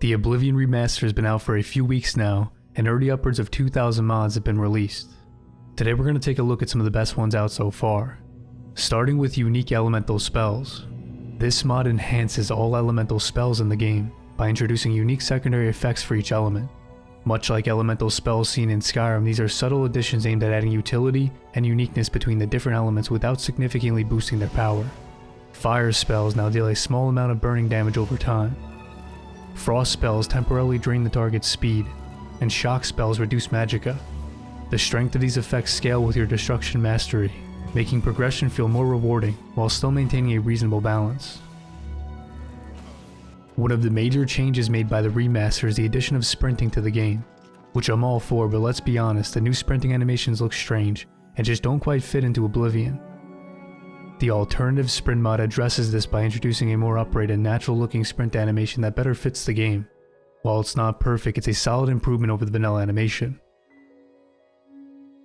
The Oblivion Remaster has been out for a few weeks now, and already upwards of 2,000 mods have been released. Today we're going to take a look at some of the best ones out so far. Starting with unique elemental spells. This mod enhances all elemental spells in the game by introducing unique secondary effects for each element. Much like elemental spells seen in Skyrim, these are subtle additions aimed at adding utility and uniqueness between the different elements without significantly boosting their power. Fire spells now deal a small amount of burning damage over time. Frost spells temporarily drain the target's speed, and shock spells reduce magicka. The strength of these effects scale with your destruction mastery, making progression feel more rewarding while still maintaining a reasonable balance. One of the major changes made by the remaster is the addition of sprinting to the game, which I'm all for, but let's be honest, the new sprinting animations look strange and just don't quite fit into Oblivion. The alternative sprint mod addresses this by introducing a more upright and natural looking sprint animation that better fits the game. While it's not perfect, it's a solid improvement over the vanilla animation.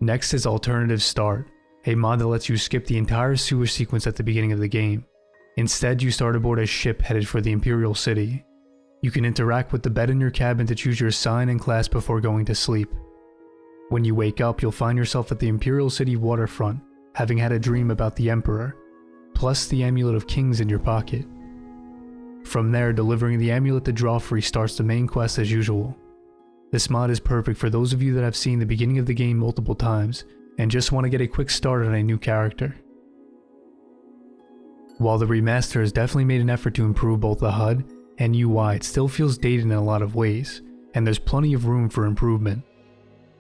Next is Alternative Start, a mod that lets you skip the entire sewer sequence at the beginning of the game. Instead, you start aboard a ship headed for the Imperial City. You can interact with the bed in your cabin to choose your sign and class before going to sleep. When you wake up, you'll find yourself at the Imperial City waterfront, having had a dream about the Emperor, plus the Amulet of Kings in your pocket. From there, delivering the amulet to Joffrey starts the main quest as usual. This mod is perfect for those of you that have seen the beginning of the game multiple times and just want to get a quick start on a new character. While the remaster has definitely made an effort to improve both the HUD and UI, it still feels dated in a lot of ways, and there's plenty of room for improvement.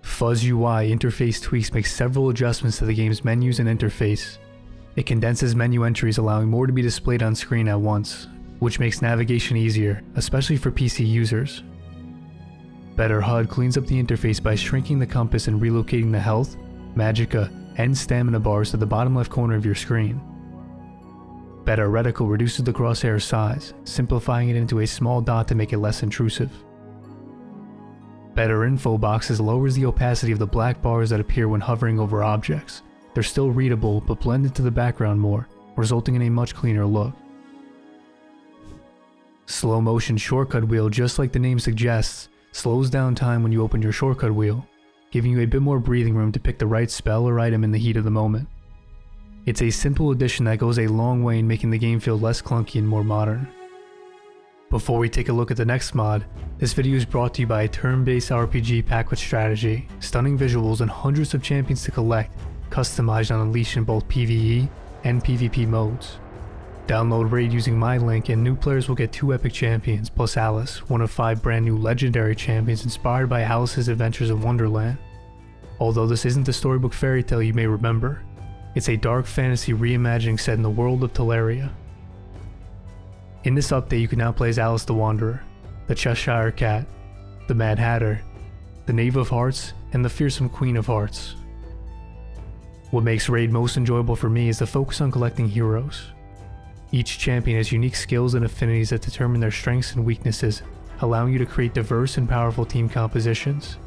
FuzzUI interface tweaks make several adjustments to the game's menus and interface. It condenses menu entries, allowing more to be displayed on screen at once, which makes navigation easier, especially for PC users. Better HUD cleans up the interface by shrinking the compass and relocating the health, magicka, and stamina bars to the bottom left corner of your screen. Better Reticle reduces the crosshair size, simplifying it into a small dot to make it less intrusive. Better Infoboxes lowers the opacity of the black bars that appear when hovering over objects. They're still readable, but blend into the background more, resulting in a much cleaner look. Slow motion shortcut wheel, just like the name suggests, slows down time when you open your shortcut wheel, giving you a bit more breathing room to pick the right spell or item in the heat of the moment. It's a simple addition that goes a long way in making the game feel less clunky and more modern. Before we take a look at the next mod, this video is brought to you by a turn-based RPG packed with strategy, stunning visuals, and hundreds of champions to collect, customized on Unleash in both PvE and PvP modes. Download Raid using my link and new players will get 2 epic champions plus Alice, one of 5 brand new legendary champions inspired by Alice's adventures in Wonderland. Although this isn't the storybook fairy tale you may remember, it's a dark fantasy reimagining set in the world of Teleria. In this update, you can now play as Alice the Wanderer, the Cheshire Cat, the Mad Hatter, the Knave of Hearts, and the Fearsome Queen of Hearts. What makes Raid most enjoyable for me is the focus on collecting heroes. Each champion has unique skills and affinities that determine their strengths and weaknesses, allowing you to create diverse and powerful team compositions.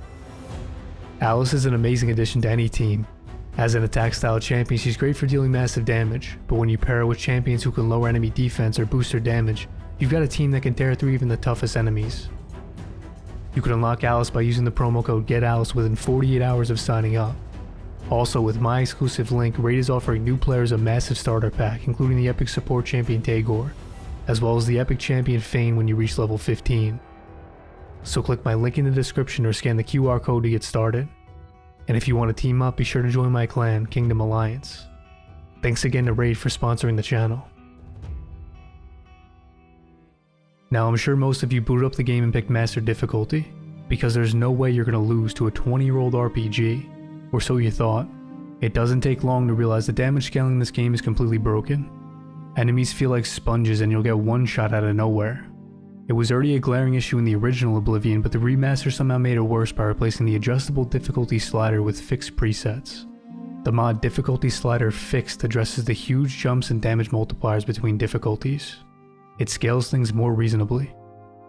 Alice is an amazing addition to any team. As an attack-style champion, she's great for dealing massive damage, but when you pair her with champions who can lower enemy defense or boost their damage, you've got a team that can tear through even the toughest enemies. You can unlock Alice by using the promo code GETALICE within 48 hours of signing up. Also, with my exclusive link, Raid is offering new players a massive starter pack, including the epic support champion Tagoar, as well as the epic champion Fayne when you reach level 15. So click my link in the description or scan the QR code to get started. And if you want to team up, be sure to join my clan, Kingdom Alliance. Thanks again to Raid for sponsoring the channel. Now, I'm sure most of you booted up the game and picked Master Difficulty, because there's no way you're going to lose to a 20-year-old RPG, or so you thought. It doesn't take long to realize the damage scaling in this game is completely broken. Enemies feel like sponges and you'll get one shot out of nowhere. It was already a glaring issue in the original Oblivion, but the remaster somehow made it worse by replacing the adjustable difficulty slider with fixed presets. The mod Difficulty Slider Fixed addresses the huge jumps and damage multipliers between difficulties. It scales things more reasonably.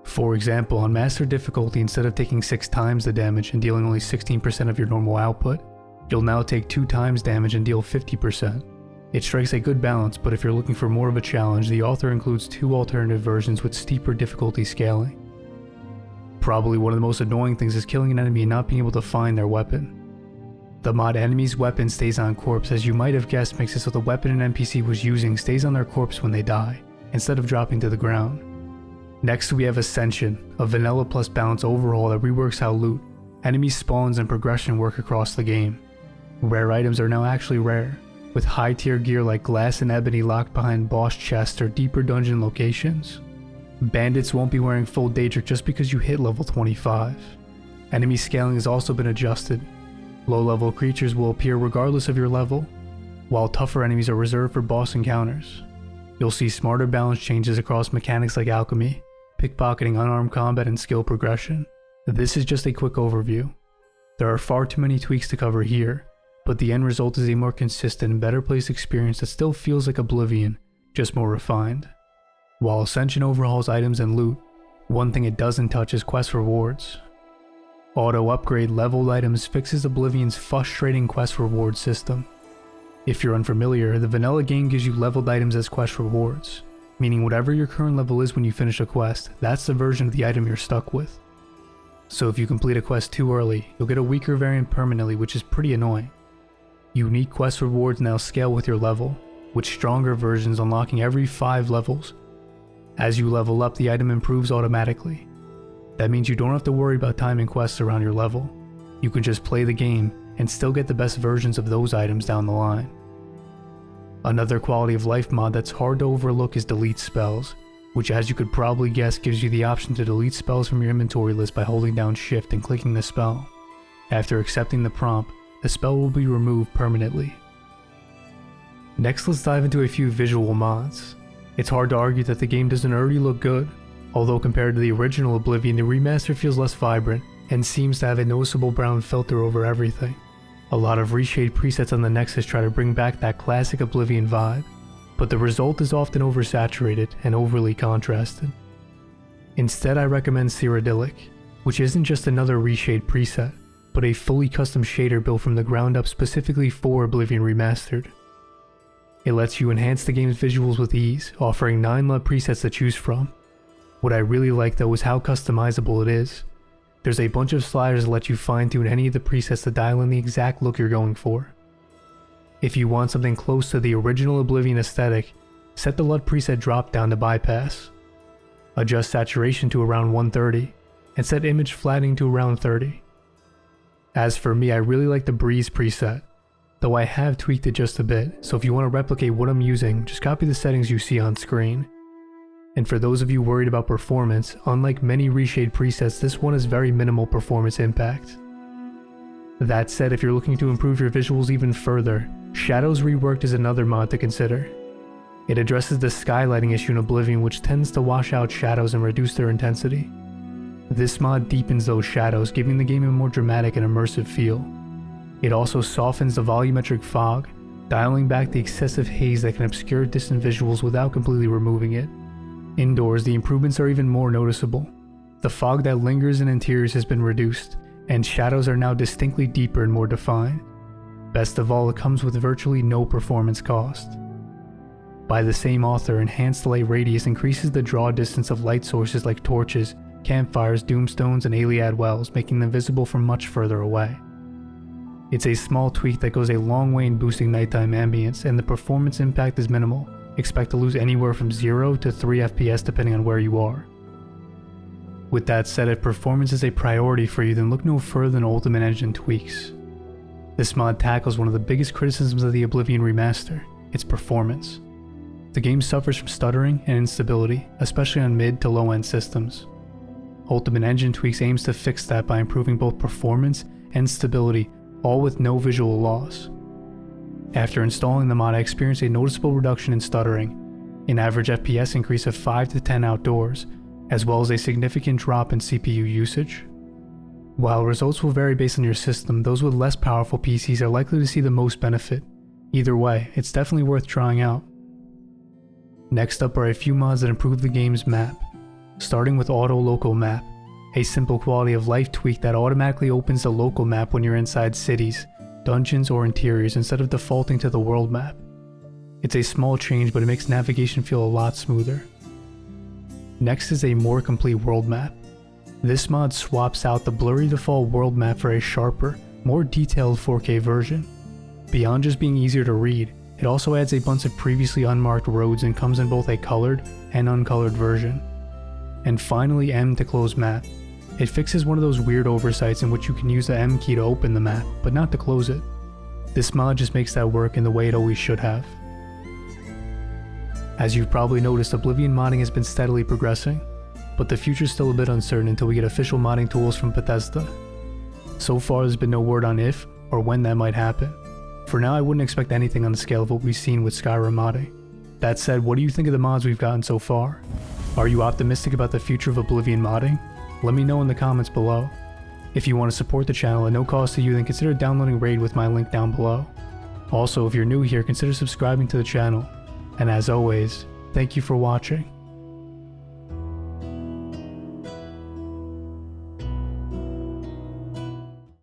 For example, on Master Difficulty, instead of taking 6 times the damage and dealing only 16% of your normal output, you'll now take 2 times damage and deal 50%. It strikes a good balance, but if you're looking for more of a challenge, the author includes 2 alternative versions with steeper difficulty scaling. Probably one of the most annoying things is killing an enemy and not being able to find their weapon. The mod enemy's weapon stays on corpse, as you might have guessed, makes it so the weapon an NPC was using stays on their corpse when they die, instead of dropping to the ground. Next we have Ascension, a vanilla plus balance overhaul that reworks how loot, enemy spawns and progression work across the game. Rare items are now actually rare, with high tier gear like glass and ebony locked behind boss chests or deeper dungeon locations. Bandits won't be wearing full Daedric just because you hit level 25. Enemy scaling has also been adjusted. Low level creatures will appear regardless of your level, while tougher enemies are reserved for boss encounters. You'll see smarter balance changes across mechanics like alchemy, pickpocketing, unarmed combat, and skill progression. This is just a quick overview. There are far too many tweaks to cover here, but the end result is a more consistent and better placed experience that still feels like Oblivion, just more refined. While Ascension overhauls items and loot, one thing it doesn't touch is quest rewards. Auto upgrade leveled items fixes Oblivion's frustrating quest reward system. If you're unfamiliar, the vanilla game gives you leveled items as quest rewards, meaning whatever your current level is when you finish a quest, that's the version of the item you're stuck with. So if you complete a quest too early, you'll get a weaker variant permanently, which is pretty annoying. Unique quest rewards now scale with your level, with stronger versions unlocking every 5 levels. As you level up, the item improves automatically. That means you don't have to worry about timing quests around your level. You can just play the game and still get the best versions of those items down the line. Another quality of life mod that's hard to overlook is delete spells, which, as you could probably guess, gives you the option to delete spells from your inventory list by holding down Shift and clicking the spell. After accepting the prompt, the spell will be removed permanently. Next, let's dive into a few visual mods. It's hard to argue that the game doesn't already look good, although compared to the original Oblivion, the remaster feels less vibrant and seems to have a noticeable brown filter over everything. A lot of reshade presets on the Nexus try to bring back that classic Oblivion vibe, but the result is often oversaturated and overly contrasted. Instead, I recommend Cyrodilic, which isn't just another reshade preset, but a fully custom shader built from the ground up specifically for Oblivion Remastered. It lets you enhance the game's visuals with ease, offering 9 LUT presets to choose from. What I really like though is how customizable it is. There's a bunch of sliders that let you fine tune any of the presets to dial in the exact look you're going for. If you want something close to the original Oblivion aesthetic, set the LUT preset drop down to bypass. Adjust saturation to around 130, and set image flattening to around 30. As for me, I really like the breeze preset, though I have tweaked it just a bit, so if you want to replicate what I'm using, just copy the settings you see on screen. And for those of you worried about performance, unlike many reshade presets, this one has very minimal performance impact. That said, if you're looking to improve your visuals even further, Shadows Reworked is another mod to consider. It addresses the skylighting issue in Oblivion, which tends to wash out shadows and reduce their intensity. This mod deepens those shadows, giving the game a more dramatic and immersive feel. It also softens the volumetric fog, dialing back the excessive haze that can obscure distant visuals without completely removing it. Indoors, the improvements are even more noticeable. The fog that lingers in interiors has been reduced, and shadows are now distinctly deeper and more defined. Best of all, it comes with virtually no performance cost. By the same author, Enhanced Light Radius increases the draw distance of light sources like torches, campfires, doomstones, and Aliad wells, making them visible from much further away. It's a small tweak that goes a long way in boosting nighttime ambience, and the performance impact is minimal. Expect to lose anywhere from 0 to 3 FPS depending on where you are. With that said, if performance is a priority for you, then look no further than Ultimate Engine tweaks. This mod tackles one of the biggest criticisms of the Oblivion remaster, its performance. The game suffers from stuttering and instability, especially on mid to low end systems. Ultimate Engine tweaks aims to fix that by improving both performance and stability, all with no visual loss. After installing the mod, I experienced a noticeable reduction in stuttering, an average FPS increase of 5 to 10 outdoors, as well as a significant drop in CPU usage. While results will vary based on your system, those with less powerful PCs are likely to see the most benefit. Either way, it's definitely worth trying out. Next up are a few mods that improve the game's map, starting with Auto Local Map, a simple quality of life tweak that automatically opens the local map when you're inside cities, dungeons, or interiors instead of defaulting to the world map. It's a small change, but it makes navigation feel a lot smoother. Next is a more complete world map. This mod swaps out the blurry default world map for a sharper, more detailed 4K version. Beyond just being easier to read, it also adds a bunch of previously unmarked roads and comes in both a colored and uncolored version. And finally, M to close map. It fixes one of those weird oversights in which you can use the M key to open the map, but not to close it. This mod just makes that work in the way it always should have. As you've probably noticed, Oblivion modding has been steadily progressing, but the future's still a bit uncertain until we get official modding tools from Bethesda. So far there's been no word on if or when that might happen. For now I wouldn't expect anything on the scale of what we've seen with Skyrim modding. That said, what do you think of the mods we've gotten so far? Are you optimistic about the future of Oblivion modding? Let me know in the comments below. If you want to support the channel at no cost to you, then consider downloading Raid with my link down below. Also, if you're new here, consider subscribing to the channel. And as always, thank you for watching.